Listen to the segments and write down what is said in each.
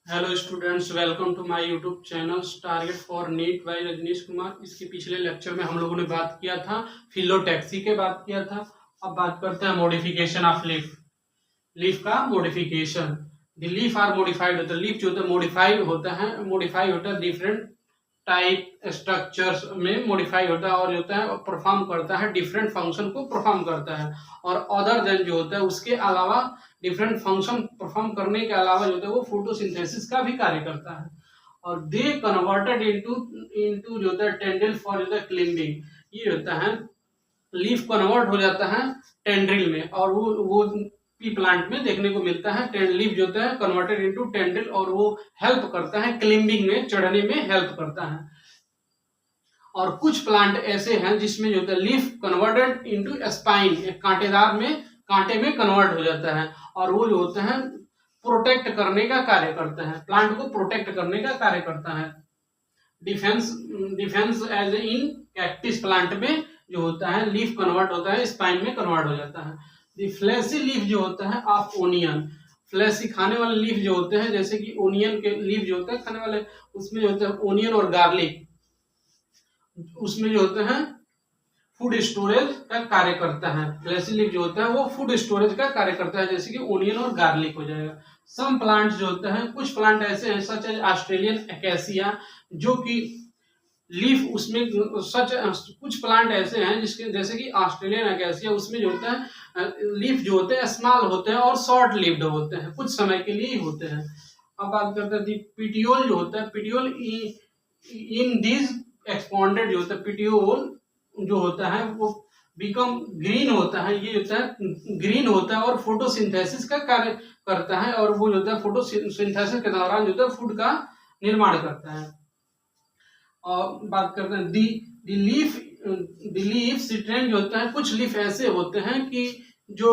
Hello students, welcome to my YouTube channel target for NEET by Rajneesh Kumar. इसके पिछले lecture में हम लोगों ने बात किया था फिलोटैक्सी के बात किया था। अब बात करते हैं मॉडिफिकेशन ऑफ लीफ। लीफ का modification. The leaf are modified होता है। लीफ जो होता है मॉडिफाई होता है डिफरेंट टाइप स्ट्रक्चर्स में मॉडिफाई होता है और जो होता है परफॉर्म करता है डिफरेंट फंक्शन को परफॉर्म करता है। और अदर देन जो होता है उसके अलावा डिफरेंट फंक्शन परफॉर्म करने के अलावा जो होता है वो फोटोसिंथेसिस का भी कार्य करता है। और दे कन्वर्टेड इनटू इनटू जो होता है टेंडल फॉर जो होता है क्लिंबिंग। ये होता है लीफ कन्वर्ट हो जाता है टेंड्रिल में, और वो पी प्लांट में देखने को मिलता है। लीफ जो होता है कन्वर्टेड इनटू टेंड्रिल और वो हेल्प करता है क्लिंबिंग में, चढ़ने में हेल्प करता है। और कुछ प्लांट ऐसे हैं जिसमें जो होता है लीफ कन्वर्टेड इनटू स्पाइन, कांटेदार में, कांटे में कन्वर्ट हो जाता है और वो जो होता है प्रोटेक्ट करने का कार्य करता है, प्लांट को प्रोटेक्ट करने का कार्य करता है। Defence defence as in cactus plant में जो होता है लीफ कन्वर्ट होता है, स्पाइन में कन्वर्ट हो जाता है। द फ्लैशी लीफ जो होता है ऑफ ओनियन, फ्लैशी खाने वाले लीफ जो होते हैं, जैसे कि ओनियन के लीफ जो होते हैं खाने वाले, उसमें जो होता है ओनियन और गार्लिक, उसमें जो होते हैं फूड स्टोरेज का कार्य करता है। फ्लैशी लीफ जो होता है वो फूड स्टोरेज का कार्य करता है, जैसे कि ओनियन और गार्लिक हो जाएगा। सम प्लांट्स जो होते हैं, कुछ प्लांट ऐसे हैं सच एज ऑस्ट्रेलियन एकेसिया, जो कि लीफ उसमें कुछ प्लांट ऐसे हैं जिसके, जैसे कि ऑस्ट्रेलियन एकेसिया, उसमें जो होता है लीफ जो होते हैं स्मॉल होते हैं और शॉर्ट लिव्ड होते हैं, कुछ समय के लिए ही होते हैं। अब बात करते हैं पिटियोल जो होता है, पिटियोल इन दिस एक्सपॉन्डेड जो होता है, पिटियोल जो होता है वो बिकम ग्रीन होता है, ये होता है ग्रीन होता है और फोटोसिंथेसिस का कार्य करता है, और वो जो होता है फोटोसिंथेसिस के दौरान जो होता है फूड का निर्माण करता है। और बात करते हैं दी लीफ सिट्रेन जो होता है, कुछ लीफ ऐसे होते हैं कि जो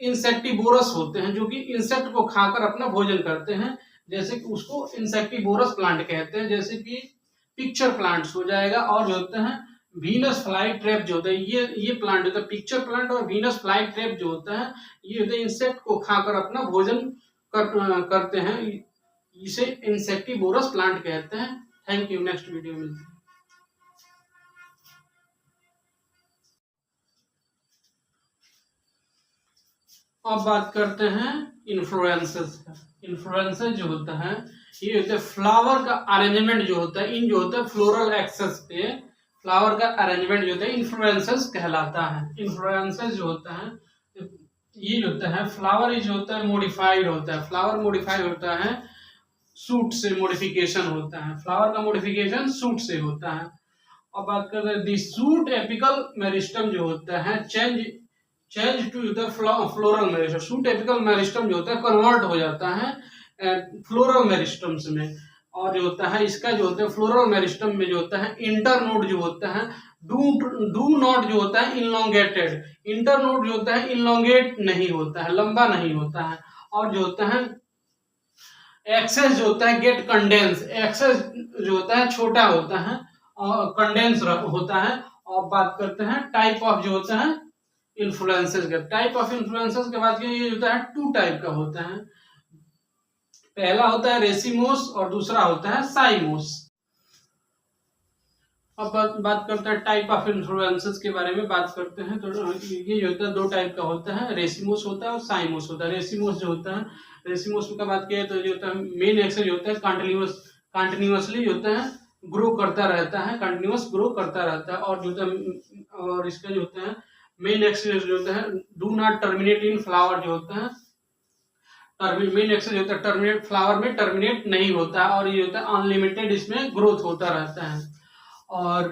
इंसेक्टिवोरस होते हैं, जो कि इंसेक्ट को खाकर अपना भोजन करते हैं, जैसे कि उसको इंसेक्टिवोरस प्लांट कहते हैं, जैसे कि पिक्चर प्लांट्स हो जाएगा। और जो होते हैं वीनस फ्लाई ट्रैप जो होता है, ये प्लांट होता है पिक्चर प्लांट, और वीनस फ्लाई ट्रैप जो होता है ये होता है इंसेक्ट को खाकर अपना भोजन करते हैं, इसे इंसेक्टिवोरस प्लांट कहते हैं। थैंक यू, नेक्स्ट वीडियो मिलते हैं। अब बात करते हैं इन्फ्लुएंसेस का। इन्फ्लुएंसेस जो होता है ये होता है फ्लावर का अरेंजमेंट जो होता है, इन जो होता है फ्लोरल एक्सेस पे फ्लावर का अरेंजमेंट जो होता है इन्फ्लुएंसेस कहलाता है। इन्फ्लुएंसेस जो होता है ये जो होता है फ्लावर जो होता है मॉडिफाइड होता है, फ्लावर मॉडिफाइड होता है सूट से, मॉडिफिकेशन होता है, फ्लावर का मॉडिफिकेशन सूट से होता है। अब बात करते हैं दी सूट एपिकल मेरिस्टम जो होता है change to the floral meristem, shoot apical meristem जो होता है कन्वर्ट हो जाता है फ्लोरल मेरिस्टम्स में। और जो होता है इसका जो होता है फ्लोरल मेरिस्टम में जो होता है इंटरनोड जो होता है डू नॉट जो होता है इनलोंगेटेड, इंटरनोड जो होता है इनलोंगेट नहीं होता है, लंबा नहीं होता है। और जो होता है एक्सेस जो होता है गेट कंडेंस, एक्सेस जो होता है छोटा होता है और कंडेंस होता है। और बात करते हैं टाइप ऑफ जो होता है इन्फ्लुएंसेस का। टाइप ऑफ इन्फ्लुएंसेस के बाद ये होता है टू टाइप का होता है, पहला होता है रेसिमोस और दूसरा होता है साइमोस। अब बात करते हैं टाइप ऑफ इन्फ्लुएंसेस के बारे में बात करते हैं। तो ये जो होता है दो टाइप का होता है, रेसिमोस होता है और साइमोस होता है। रेसिमोस जो होता है, रेसिमोस का बात किया तो जो होता है मेन एक्सेस जो होता है कंटिन्यूअसली जो होता है ग्रो करता रहता है, कंटिन्यूअस ग्रो करता रहता है। और जो होता है और इसका जो होता है मेन एक्सेस जो होता है do not terminate in flower जो होता है, मेन एक्सेस जो होता है टर्मिनेट फ्लावर में टर्मिनेट नहीं होता है, और ये होता है अनलिमिटेड इसमें ग्रोथ होता रहता है। और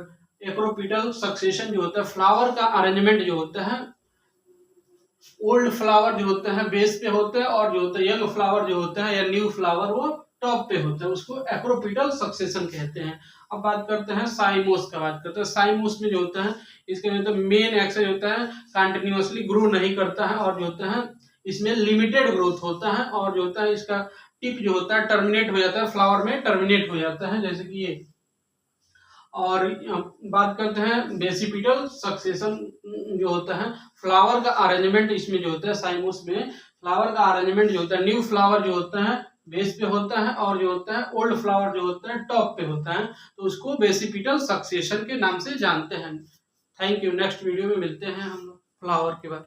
एक्रोपिटल सक्सेशन जो होता है फ्लावर का अरेंजमेंट जो होता है, ओल्ड फ्लावर जो होता है बेस पे होता है, और जो होता है यंग फ्लावर जो होता है या न्यू फ्लावर वो टॉप पे होता है, उसको एक्रोपिटल सक्सेशन कहते हैं। अब बात करते हैं साइमोस का। बात करते हैं साइमोस में जो होता है इसके जो मेन एक्सेस होता है कंटिन्यूअसली ग्रो नहीं करता है, और जो होता है इसमें लिमिटेड ग्रोथ होता है, और जो होता है इसका टिप जो होता है टर्मिनेट हो जाता है, फ्लावर में टर्मिनेट हो जाता है, जैसे कि ये। और बात करते हैं बेसिपिटल सक्सेशन जो होता है फ्लावर का अरेंजमेंट, इसमें जो होता है साइमोस में फ्लावर का अरेंजमेंट जो होता है न्यू फ्लावर जो होता है बेस पे होता है, और जो होता है ओल्ड फ्लावर जो होता है टॉप पे होता है, तो उसको बेसिपिटल सक्सेशन के नाम से जानते हैं। Thank you. नेक्स्ट वीडियो में मिलते हैं हम लोग फ्लावर के बाद।